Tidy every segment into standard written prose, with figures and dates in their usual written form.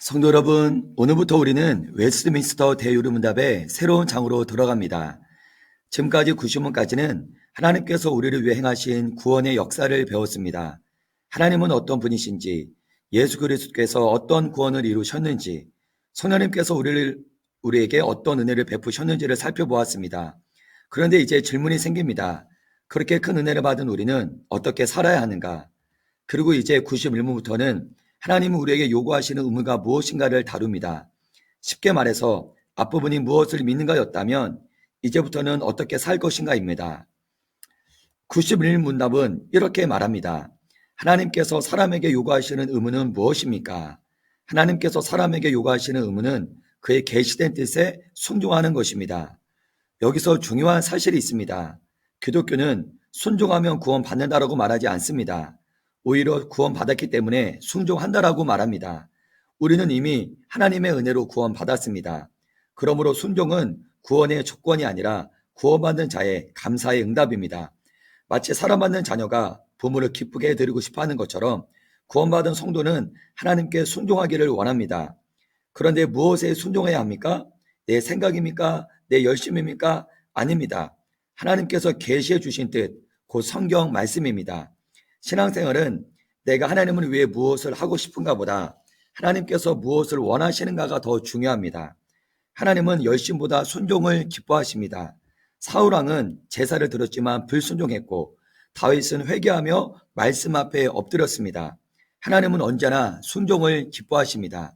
성도 여러분, 오늘부터 우리는 웨스트민스터 대유리문답의 새로운 장으로 들어갑니다. 지금까지 구시문까지는 하나님께서 우리를 위해 행하신 구원의 역사를 배웠습니다. 하나님은 어떤 분이신지, 예수 그리스도께서 어떤 구원을 이루셨는지, 성령님께서 우리에게 어떤 은혜를 베푸셨는지를 살펴보았습니다. 그런데 이제 질문이 생깁니다. 그렇게 큰 은혜를 받은 우리는 어떻게 살아야 하는가? 그리고 이제 91문부터는 하나님은 우리에게 요구하시는 의무가 무엇인가를 다룹니다. 쉽게 말해서 앞부분이 무엇을 믿는가였다면 이제부터는 어떻게 살 것인가입니다. 91문답은 이렇게 말합니다. 하나님께서 사람에게 요구하시는 의무는 무엇입니까? 하나님께서 사람에게 요구하시는 의무는 그의 계시된 뜻에 순종하는 것입니다. 여기서 중요한 사실이 있습니다. 기독교는 순종하면 구원받는다라고 말하지 않습니다. 오히려 구원받았기 때문에 순종한다라고 말합니다. 우리는 이미 하나님의 은혜로 구원받았습니다. 그러므로 순종은 구원의 조건이 아니라 구원받는 자의 감사의 응답입니다. 마치 사랑받는 자녀가 부모를 기쁘게 해드리고 싶어하는 것처럼 구원받은 성도는 하나님께 순종하기를 원합니다. 그런데 무엇에 순종해야 합니까? 내 생각입니까? 내 열심입니까? 아닙니다. 하나님께서 계시해 주신 뜻, 곧 성경 말씀입니다. 신앙생활은 내가 하나님을 위해 무엇을 하고 싶은가 보다 하나님께서 무엇을 원하시는가가 더 중요합니다. 하나님은 열심보다 순종을 기뻐하십니다. 사울왕은 제사를 드렸지만 불순종했고 다윗은 회개하며 말씀 앞에 엎드렸습니다. 하나님은 언제나 순종을 기뻐하십니다.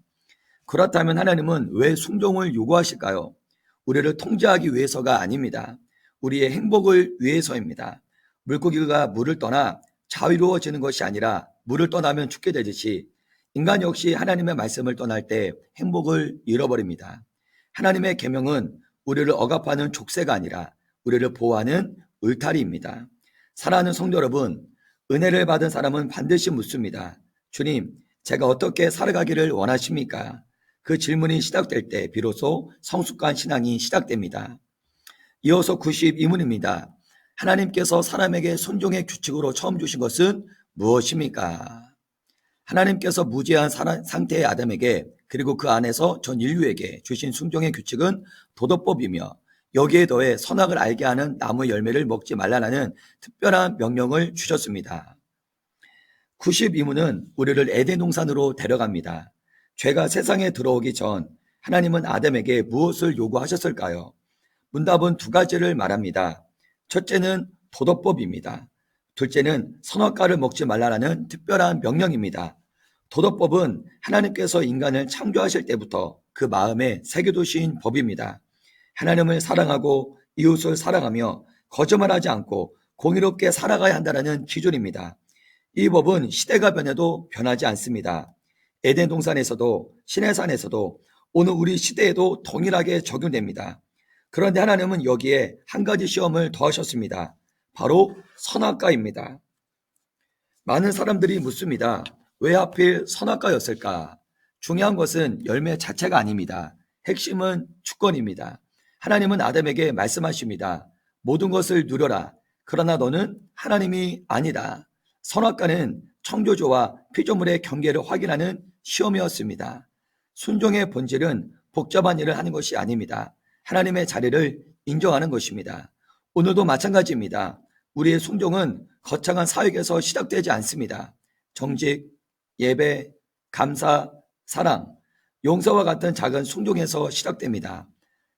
그렇다면 하나님은 왜 순종을 요구하실까요? 우리를 통제하기 위해서가 아닙니다. 우리의 행복을 위해서입니다. 물고기가 물을 떠나 자유로워지는 것이 아니라 물을 떠나면 죽게 되듯이 인간 역시 하나님의 말씀을 떠날 때 행복을 잃어버립니다. 하나님의 계명은 우리를 억압하는 족쇄가 아니라 우리를 보호하는 울타리입니다. 사랑하는 성도 여러분, 은혜를 받은 사람은 반드시 묻습니다. 주님, 제가 어떻게 살아가기를 원하십니까? 그 질문이 시작될 때 비로소 성숙한 신앙이 시작됩니다. 이어서 92문입니다. 하나님께서 사람에게 순종의 규칙으로 처음 주신 것은 무엇입니까? 하나님께서 무죄한 상태의 아담에게 그리고 그 안에서 전 인류에게 주신 순종의 규칙은 도덕법이며 여기에 더해 선악을 알게 하는 나무 열매를 먹지 말라는 특별한 명령을 주셨습니다. 92문은 우리를 에덴 동산으로 데려갑니다. 죄가 세상에 들어오기 전 하나님은 아담에게 무엇을 요구하셨을까요? 문답은 두 가지를 말합니다. 첫째는 도덕법입니다. 둘째는 선악과를 먹지 말라는 특별한 명령입니다. 도덕법은 하나님께서 인간을 창조하실 때부터 그 마음에 새겨두신 법입니다. 하나님을 사랑하고 이웃을 사랑하며 거짓말하지 않고 공의롭게 살아가야 한다는 기준입니다. 이 법은 시대가 변해도 변하지 않습니다. 에덴 동산에서도 시내산에서도 오늘 우리 시대에도 동일하게 적용됩니다. 그런데 하나님은 여기에 한 가지 시험을 더하셨습니다. 바로 선악과입니다. 많은 사람들이 묻습니다. 왜 하필 선악과였을까? 중요한 것은 열매 자체가 아닙니다. 핵심은 주권입니다. 하나님은 아담에게 말씀하십니다. 모든 것을 누려라. 그러나 너는 하나님이 아니다. 선악과는 창조주와 피조물의 경계를 확인하는 시험이었습니다. 순종의 본질은 복잡한 일을 하는 것이 아닙니다. 하나님의 자리를 인정하는 것입니다. 오늘도 마찬가지입니다. 우리의 순종은 거창한 사역에서 시작되지 않습니다. 정직, 예배, 감사, 사랑, 용서와 같은 작은 순종에서 시작됩니다.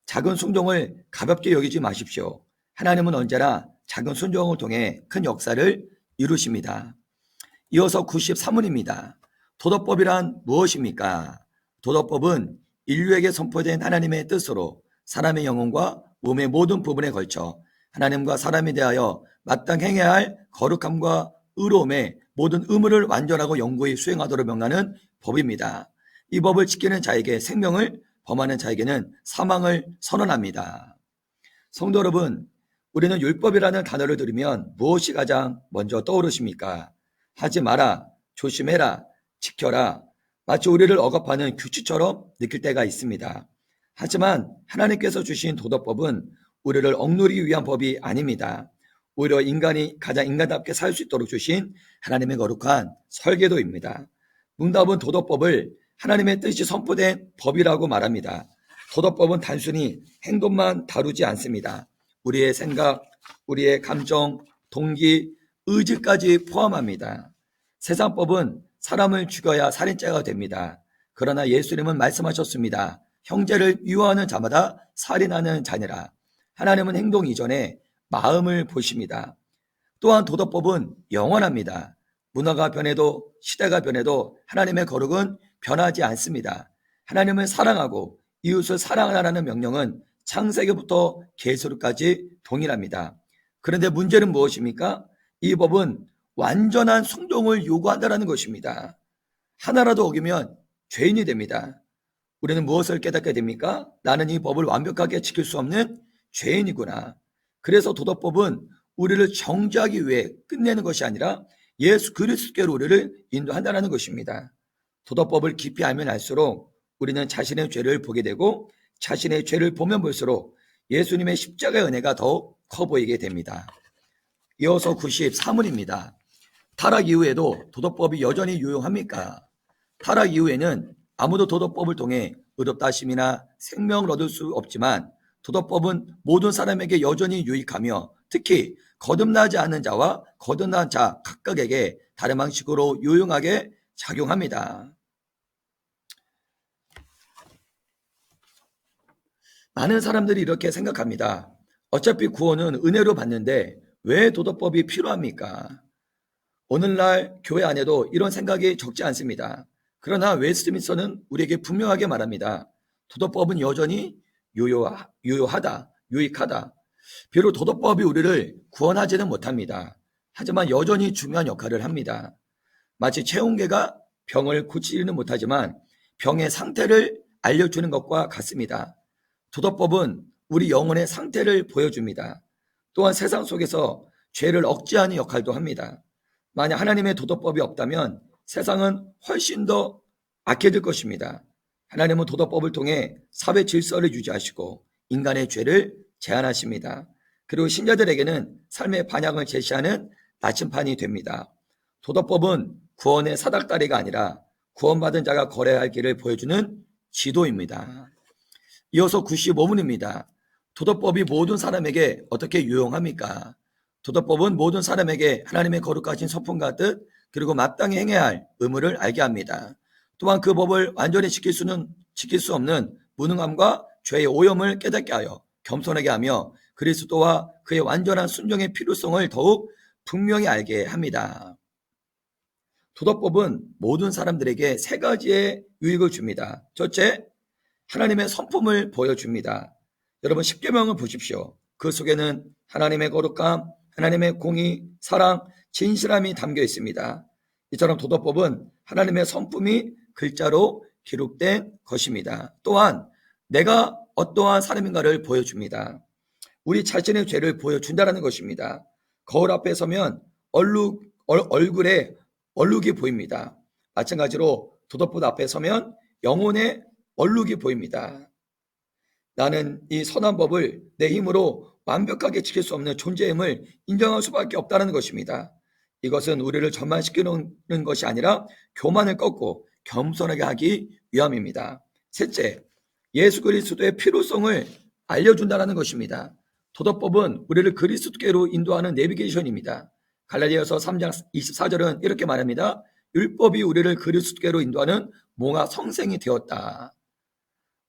작은 순종을 가볍게 여기지 마십시오. 하나님은 언제나 작은 순종을 통해 큰 역사를 이루십니다. 이어서 93문입니다. 도덕법이란 무엇입니까? 도덕법은 인류에게 선포된 하나님의 뜻으로 사람의 영혼과 몸의 모든 부분에 걸쳐 하나님과 사람에 대하여 마땅히 행해야 할 거룩함과 의로움의 모든 의무를 완전하고 영구히 수행하도록 명하는 법입니다. 이 법을 지키는 자에게 생명을, 범하는 자에게는 사망을 선언합니다. 성도 여러분, 우리는 율법이라는 단어를 들으면 무엇이 가장 먼저 떠오르십니까? 하지 마라, 조심해라, 지켜라, 마치 우리를 억압하는 규칙처럼 느낄 때가 있습니다. 하지만 하나님께서 주신 도덕법은 우리를 억누르기 위한 법이 아닙니다. 오히려 인간이 가장 인간답게 살 수 있도록 주신 하나님의 거룩한 설계도입니다. 문답은 도덕법을 하나님의 뜻이 선포된 법이라고 말합니다. 도덕법은 단순히 행동만 다루지 않습니다. 우리의 생각, 우리의 감정, 동기, 의지까지 포함합니다. 세상법은 사람을 죽여야 살인죄가 됩니다. 그러나 예수님은 말씀하셨습니다. 형제를 미워하는 자마다 살인하는 자니라. 하나님은 행동 이전에 마음을 보십니다. 또한 도덕법은 영원합니다. 문화가 변해도 시대가 변해도 하나님의 거룩은 변하지 않습니다. 하나님을 사랑하고 이웃을 사랑하라는 명령은 창세기부터 계시록까지 동일합니다. 그런데 문제는 무엇입니까? 이 법은 완전한 순종을 요구한다는 것입니다. 하나라도 어기면 죄인이 됩니다. 우리는 무엇을 깨닫게 됩니까? 나는 이 법을 완벽하게 지킬 수 없는 죄인이구나. 그래서 도덕법은 우리를 정죄하기 위해 끝내는 것이 아니라 예수 그리스도께로 우리를 인도한다는 것입니다. 도덕법을 깊이 알면 알수록 우리는 자신의 죄를 보게 되고 자신의 죄를 보면 볼수록 예수님의 십자가의 은혜가 더욱 커 보이게 됩니다. 이어서 93문입니다. 타락 이후에도 도덕법이 여전히 유용합니까? 타락 이후에는 아무도 도덕법을 통해 의롭다 하심이나 생명을 얻을 수 없지만 도덕법은 모든 사람에게 여전히 유익하며 특히 거듭나지 않은 자와 거듭난 자 각각에게 다른 방식으로 유용하게 작용합니다. 많은 사람들이 이렇게 생각합니다. 어차피 구원은 은혜로 받는데 왜 도덕법이 필요합니까? 오늘날 교회 안에도 이런 생각이 적지 않습니다. 그러나 웨스트민스터는 우리에게 분명하게 말합니다. 도덕법은 여전히 유효하다, 유익하다. 비록 도덕법이 우리를 구원하지는 못합니다. 하지만 여전히 중요한 역할을 합니다. 마치 체온계가 병을 고치지는 못하지만 병의 상태를 알려주는 것과 같습니다. 도덕법은 우리 영혼의 상태를 보여줍니다. 또한 세상 속에서 죄를 억제하는 역할도 합니다. 만약 하나님의 도덕법이 없다면 세상은 훨씬 더 악해질 것입니다. 하나님은 도덕법을 통해 사회 질서를 유지하시고 인간의 죄를 제한하십니다. 그리고 신자들에게는 삶의 방향을 제시하는 나침판이 됩니다. 도덕법은 구원의 사닥다리가 아니라 구원받은 자가 걸어야 할 길을 보여주는 지도입니다. 이어서 95문입니다. 도덕법이 모든 사람에게 어떻게 유용합니까? 도덕법은 모든 사람에게 하나님의 거룩하신 서풍 같듯 그리고 마땅히 행해야 할 의무를 알게 합니다. 또한 그 법을 완전히 지킬 수 없는 무능함과 죄의 오염을 깨닫게 하여 겸손하게 하며 그리스도와 그의 완전한 순종의 필요성을 더욱 분명히 알게 합니다. 도덕법은 모든 사람들에게 세 가지의 유익을 줍니다. 첫째, 하나님의 성품을 보여줍니다. 여러분 십계명을 보십시오. 그 속에는 하나님의 거룩함, 하나님의 공의, 사랑, 진실함이 담겨 있습니다. 이처럼 도덕법은 하나님의 성품이 글자로 기록된 것입니다. 또한 내가 어떠한 사람인가를 보여줍니다. 우리 자신의 죄를 보여준다는 것입니다. 거울 앞에 서면 얼굴에 얼룩이 보입니다. 마찬가지로 도덕법 앞에 서면 영혼의 얼룩이 보입니다. 나는 이 선한 법을 내 힘으로 완벽하게 지킬 수 없는 존재임을 인정할 수밖에 없다는 것입니다. 이것은 우리를 전만시키는 것이 아니라 교만을 꺾고 겸손하게 하기 위함입니다. 셋째, 예수 그리스도의 필요성을 알려준다는 것입니다. 도덕법은 우리를 그리스도께로 인도하는 내비게이션입니다. 갈라디아서 3장 24절은 이렇게 말합니다. 율법이 우리를 그리스도께로 인도하는 몽화 성생이 되었다.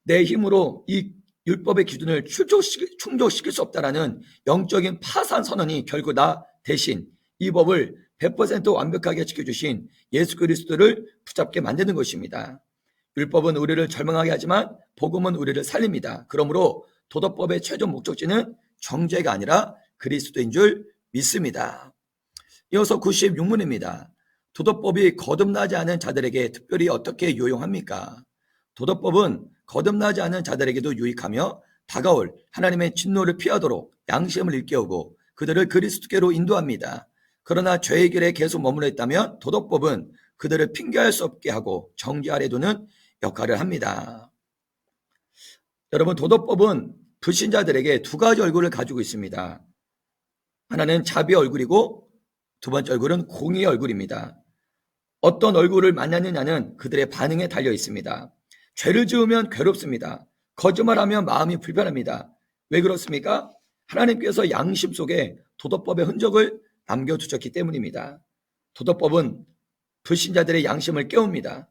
내 힘으로 이 율법의 기준을 충족시킬 수 없다라는 영적인 파산 선언이 결국 나 대신 이 법을 100% 완벽하게 지켜주신 예수 그리스도를 붙잡게 만드는 것입니다. 율법은 우리를 절망하게 하지만 복음은 우리를 살립니다. 그러므로 도덕법의 최종 목적지는 정죄가 아니라 그리스도인 줄 믿습니다. 이어서 96문입니다. 도덕법이 거듭나지 않은 자들에게 특별히 어떻게 유용합니까? 도덕법은 거듭나지 않은 자들에게도 유익하며 다가올 하나님의 진노를 피하도록 양심을 일깨우고 그들을 그리스도께로 인도합니다. 그러나 죄의 길에 계속 머물러 있다면 도덕법은 그들을 핑계할 수 없게 하고 정죄하려 두는 역할을 합니다. 여러분, 도덕법은 불신자들에게 두 가지 얼굴을 가지고 있습니다. 하나는 자비의 얼굴이고 두 번째 얼굴은 공의의 얼굴입니다. 어떤 얼굴을 만났느냐는 그들의 반응에 달려 있습니다. 죄를 지으면 괴롭습니다. 거짓말하면 마음이 불편합니다. 왜 그렇습니까? 하나님께서 양심 속에 도덕법의 흔적을 남겨두셨기 때문입니다. 도덕법은 불신자들의 양심을 깨웁니다.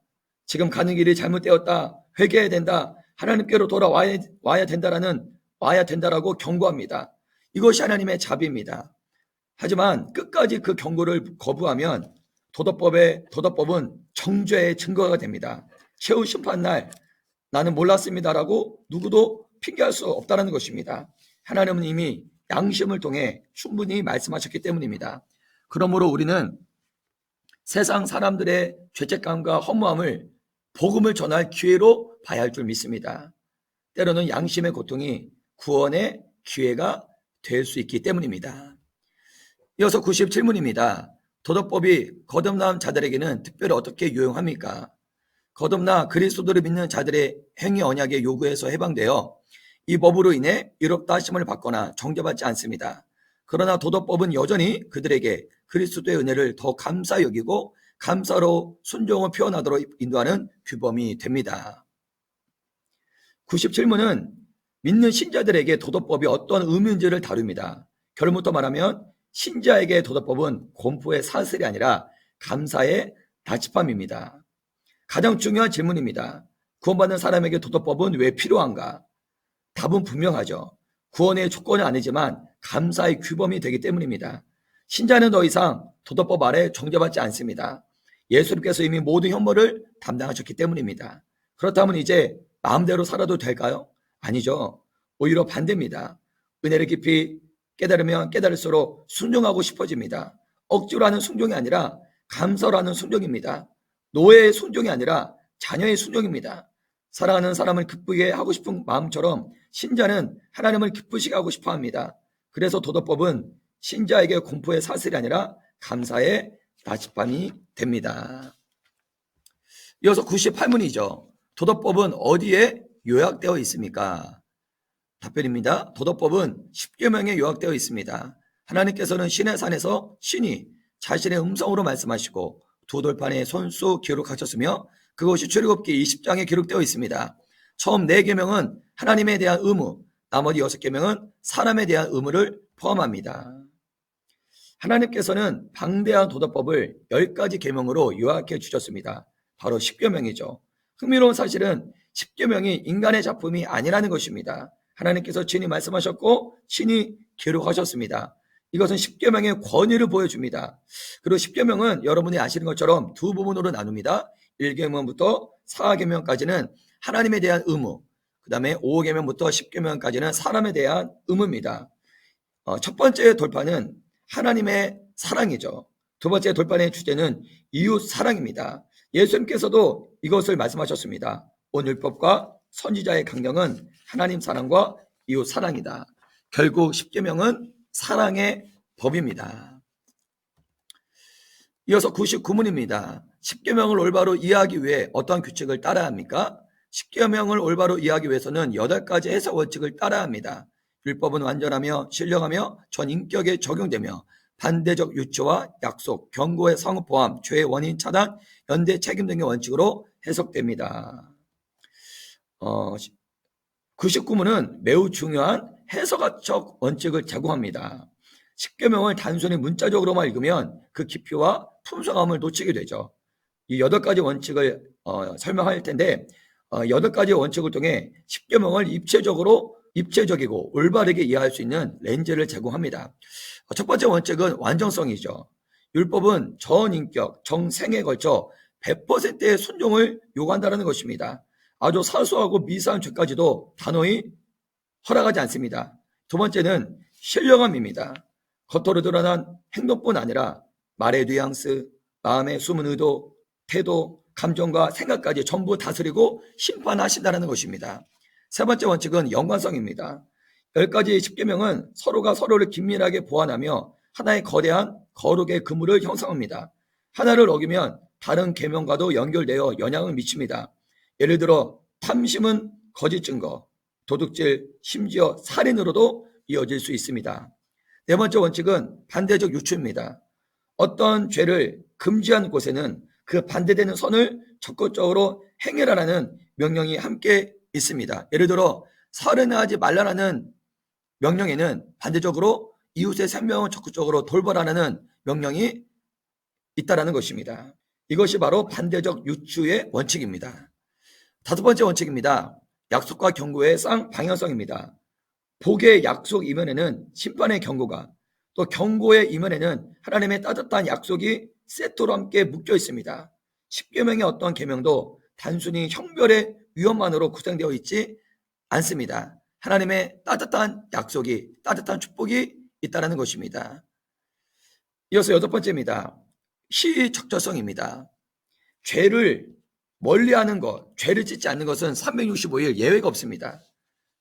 지금 가는 길이 잘못되었다. 회개해야 된다. 하나님께로 돌아와야 된다라고 경고합니다. 이것이 하나님의 자비입니다. 하지만 끝까지 그 경고를 거부하면 도덕법은 정죄의 증거가 됩니다. 최후 심판날 나는 몰랐습니다라고 누구도 핑계할 수 없다는 것입니다. 하나님은 이미 양심을 통해 충분히 말씀하셨기 때문입니다. 그러므로 우리는 세상 사람들의 죄책감과 허무함을 복음을 전할 기회로 봐야 할 줄 믿습니다. 때로는 양심의 고통이 구원의 기회가 될 수 있기 때문입니다. 이어서 97문입니다. 도덕법이 거듭난 자들에게는 특별히 어떻게 유용합니까? 거듭나 그리스도를 믿는 자들의 행위 언약의 요구에서 해방되어 이 법으로 인해 이롭다 하심을 받거나 정죄받지 않습니다. 그러나 도덕법은 여전히 그들에게 그리스도의 은혜를 더 감사히 여기고 감사로 순종을 표현하도록 인도하는 규범이 됩니다. 97문은 믿는 신자들에게 도덕법이 어떤 의미인지를 다룹니다. 결론부터 말하면 신자에게 도덕법은 공포의 사슬이 아니라 감사의 다짐함입니다. 가장 중요한 질문입니다. 구원받는 사람에게 도덕법은 왜 필요한가? 답은 분명하죠. 구원의 조건은 아니지만 감사의 규범이 되기 때문입니다. 신자는 더 이상 도덕법 아래 정죄받지 않습니다. 예수님께서 이미 모든 혐오를 담당하셨기 때문입니다. 그렇다면 이제 마음대로 살아도 될까요? 아니죠. 오히려 반대입니다. 은혜를 깊이 깨달으면 깨달을수록 순종하고 싶어집니다. 억지로 하는 순종이 아니라 감사로 하는 순종입니다. 노예의 순종이 아니라 자녀의 순종입니다. 사랑하는 사람을 기쁘게 하고 싶은 마음처럼 신자는 하나님을 기쁘시게 하고 싶어 합니다. 그래서 도덕법은 신자에게 공포의 사슬이 아니라 감사의 나침반이 됩니다. 이어서 98문이죠. 도덕법은 어디에 요약되어 있습니까? 답변입니다. 도덕법은 십계명에 요약되어 있습니다. 하나님께서는 신의 산에서 신이 자신의 음성으로 말씀하시고 두 돌판에 손수 기록하셨으며 그것이 출애굽기 20장에 기록되어 있습니다. 처음 4계명은 하나님에 대한 의무, 나머지 6계명은 사람에 대한 의무를 포함합니다. 하나님께서는 방대한 도덕법을 10가지 계명으로 요약해 주셨습니다. 바로 십계명이죠. 흥미로운 사실은 십계명이 인간의 작품이 아니라는 것입니다. 하나님께서 친히 말씀하셨고 친히 기록하셨습니다. 이것은 십계명의 권위를 보여줍니다. 그리고 십계명은 여러분이 아시는 것처럼 두 부분으로 나눕니다. 1계명부터 4계명까지는 하나님에 대한 의무, 그 다음에 5계명부터 10계명까지는 사람에 대한 의무입니다. 첫 번째 돌파는 하나님의 사랑이죠. 두 번째 돌판의 주제는 이웃 사랑입니다. 예수님께서도 이것을 말씀하셨습니다. 온 율법과 선지자의 강령은 하나님 사랑과 이웃 사랑이다. 결국 십계명은 사랑의 법입니다. 이어서 99문입니다. 십계명을 올바로 이해하기 위해 어떠한 규칙을 따라야 합니까? 십계명을 올바로 이해하기 위해서는 8가지 해석 원칙을 따라야 합니다. 율법은 완전하며 신령하며 전 인격에 적용되며 반대적 유추와 약속, 경고의 상호 포함, 죄의 원인 차단, 연대 책임 등의 원칙으로 해석됩니다. 99문은 매우 중요한 해석학 원칙을 제공합니다. 십계명을 단순히 문자적으로만 읽으면 그 깊이와 풍성함을 놓치게 되죠. 이 8가지 원칙을 설명할 텐데 8가지 원칙을 통해 십계명을 입체적이고 올바르게 이해할 수 있는 렌즈를 제공합니다. 첫 번째 원칙은 완전성이죠. 율법은 전인격, 정생에 걸쳐 100%의 순종을 요구한다는 것입니다. 아주 사소하고 미세한 죄까지도 단호히 허락하지 않습니다. 두 번째는 신령함입니다. 겉으로 드러난 행동뿐 아니라 말의 뉘앙스, 마음의 숨은 의도, 태도, 감정과 생각까지 전부 다스리고 심판하신다는 것입니다. 세 번째 원칙은 연관성입니다. 10가지 십계명은 서로가 서로를 긴밀하게 보완하며 하나의 거대한 거룩의 그물을 형성합니다. 하나를 어기면 다른 계명과도 연결되어 영향을 미칩니다. 예를 들어 탐심은 거짓 증거, 도둑질, 심지어 살인으로도 이어질 수 있습니다. 네 번째 원칙은 반대적 유추입니다. 어떤 죄를 금지한 곳에는 그 반대되는 선을 적극적으로 행해라라는 명령이 함께 있습니다. 예를 들어 살인하지 말라라는 명령에는 반대적으로 이웃의 생명을 적극적으로 돌보라는 명령이 있다라는 것입니다. 이것이 바로 반대적 유추의 원칙입니다. 다섯 번째 원칙입니다. 약속과 경고의 쌍방향성입니다. 복의 약속 이면에는 심판의 경고가, 또 경고의 이면에는 하나님의 따뜻한 약속이 세트로 함께 묶여 있습니다. 십계명의 어떤 계명도 단순히 형벌의 위험만으로 구성되어 있지 않습니다. 하나님의 따뜻한 약속이, 따뜻한 축복이 있다는 것입니다. 이어서 여섯 번째입니다. 시적절성입니다. 죄를 멀리하는 것, 죄를 짓지 않는 것은 365일 예외가 없습니다.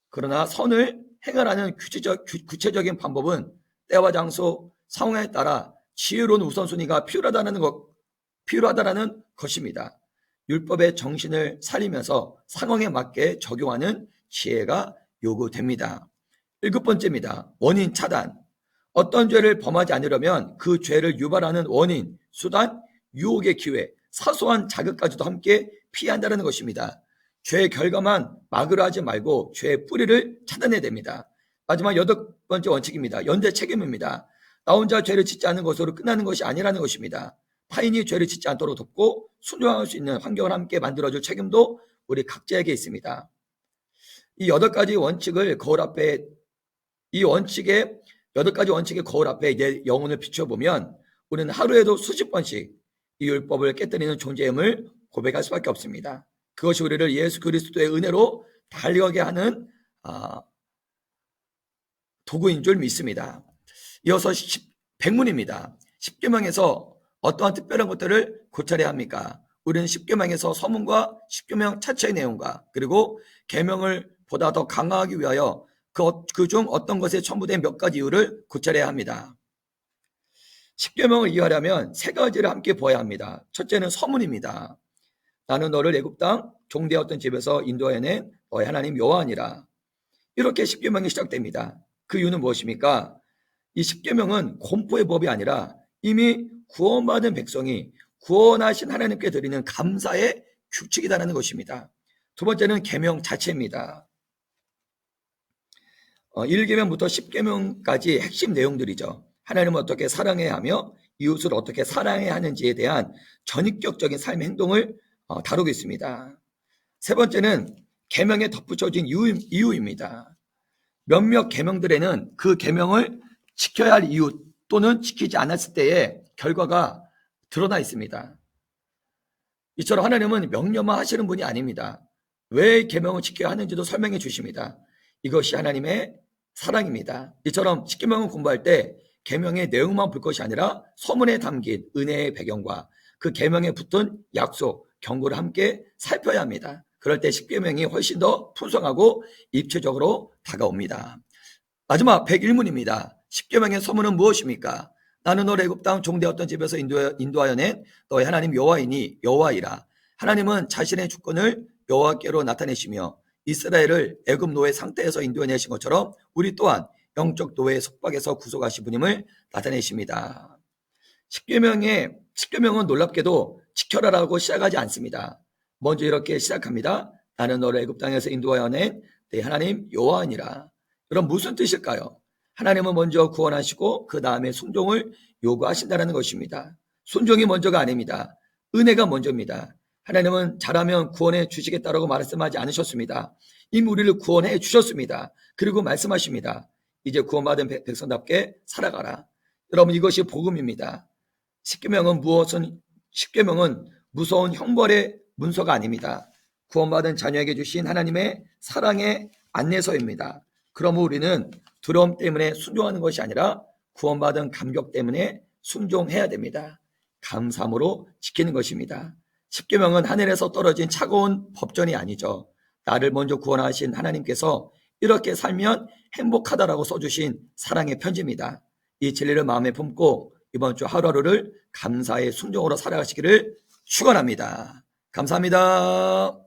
그러나 선을 행하라는 구체적인 방법은 때와 장소, 상황에 따라 지혜로운 우선순위가 필요하다는 것입니다. 율법의 정신을 살리면서 상황에 맞게 적용하는 지혜가 요구됩니다. 일곱 번째입니다. 원인 차단. 어떤 죄를 범하지 않으려면 그 죄를 유발하는 원인, 수단, 유혹의 기회, 사소한 자극까지도 함께 피한다는 것입니다. 죄의 결과만 막으려 하지 말고 죄의 뿌리를 찾아내야 됩니다. 마지막 여덟 번째 원칙입니다. 연대 책임입니다. 나 혼자 죄를 짓지 않는 것으로 끝나는 것이 아니라는 것입니다. 타인이 죄를 짓지 않도록 돕고 순종할 수 있는 환경을 함께 만들어줄 책임도 우리 각자에게 있습니다. 이 여덟 가지 원칙을 거울 앞에, 이 원칙의 여덟 가지 원칙의 거울 앞에 내 영혼을 비춰보면 우리는 하루에도 수십 번씩 이 율법을 깨뜨리는 존재임을 고백할 수밖에 없습니다. 그것이 우리를 예수 그리스도의 은혜로 달려가게 하는 도구인 줄 믿습니다. 이어서 백문입니다. 십계명에서 어떠한 특별한 것들을 고찰해야 합니까? 우리는 십계명에서 서문과 십계명 자체의 내용과 그리고 계명을 보다 더 강화하기 위하여 그중 어떤 것에 첨부된 몇 가지 이유를 고찰해야 합니다. 십계명을 이해하려면 세 가지를 함께 보아야 합니다. 첫째는 서문입니다. 나는 너를 애굽 땅 종되었던 집에서 인도하여낸 너의 하나님 여호와니라. 이렇게 십계명이 시작됩니다. 그 이유는 무엇입니까? 이 십계명은 공포의 법이 아니라 이미 구원받은 백성이 구원하신 하나님께 드리는 감사의 규칙이다라는 것입니다. 두 번째는 계명 자체입니다. 1계명부터 10계명까지 핵심 내용들이죠. 하나님을 어떻게 사랑해야 하며 이웃을 어떻게 사랑해야 하는지에 대한 전인격적인 삶의 행동을 다루고 있습니다. 세 번째는 계명에 덧붙여진 이유입니다. 몇몇 계명들에는 그 계명을 지켜야 할 이유 또는 지키지 않았을 때의 결과가 드러나 있습니다. 이처럼 하나님은 명령만 하시는 분이 아닙니다. 왜 계명을 지켜야 하는지도 설명해 주십니다. 이것이 하나님의 사랑입니다. 이처럼 십계명을 공부할 때 계명의 내용만 볼 것이 아니라 서문에 담긴 은혜의 배경과 그 계명에 붙은 약속, 경고를 함께 살펴야 합니다. 그럴 때 십계명이 훨씬 더 풍성하고 입체적으로 다가옵니다. 마지막 101문입니다. 십계명의 서문은 무엇입니까? 나는 너를 애굽 땅 종되었던 집에서 인도하여 낸 너의 하나님 여호와이니 여호와이라. 하나님은 자신의 주권을 여호와께로 나타내시며 이스라엘을 애굽 노예 상태에서 인도해내신 것처럼 우리 또한 영적 노예의 속박에서 구속하신 분임을 나타내십니다. 십계명은 놀랍게도 지켜라라고 시작하지 않습니다. 먼저 이렇게 시작합니다. 나는 너를 애굽 땅에서 인도하여 낸 내 하나님 여호와니라. 그럼 무슨 뜻일까요? 하나님은 먼저 구원하시고 그 다음에 순종을 요구하신다는 것입니다. 순종이 먼저가 아닙니다. 은혜가 먼저입니다. 하나님은 잘하면 구원해 주시겠다라고 말씀하지 않으셨습니다. 이미 우리를 구원해 주셨습니다. 그리고 말씀하십니다. 이제 구원받은 백성답게 살아가라. 여러분, 이것이 복음입니다. 십계명은 무서운 형벌의 문서가 아닙니다. 구원받은 자녀에게 주신 하나님의 사랑의 안내서입니다. 그러므로 우리는 두려움 때문에 순종하는 것이 아니라 구원받은 감격 때문에 순종해야 됩니다. 감사함으로 지키는 것입니다. 십계명은 하늘에서 떨어진 차가운 법전이 아니죠. 나를 먼저 구원하신 하나님께서 이렇게 살면 행복하다라고 써주신 사랑의 편지입니다. 이 진리를 마음에 품고 이번 주 하루하루를 감사의 순종으로 살아가시기를 축원합니다. 감사합니다.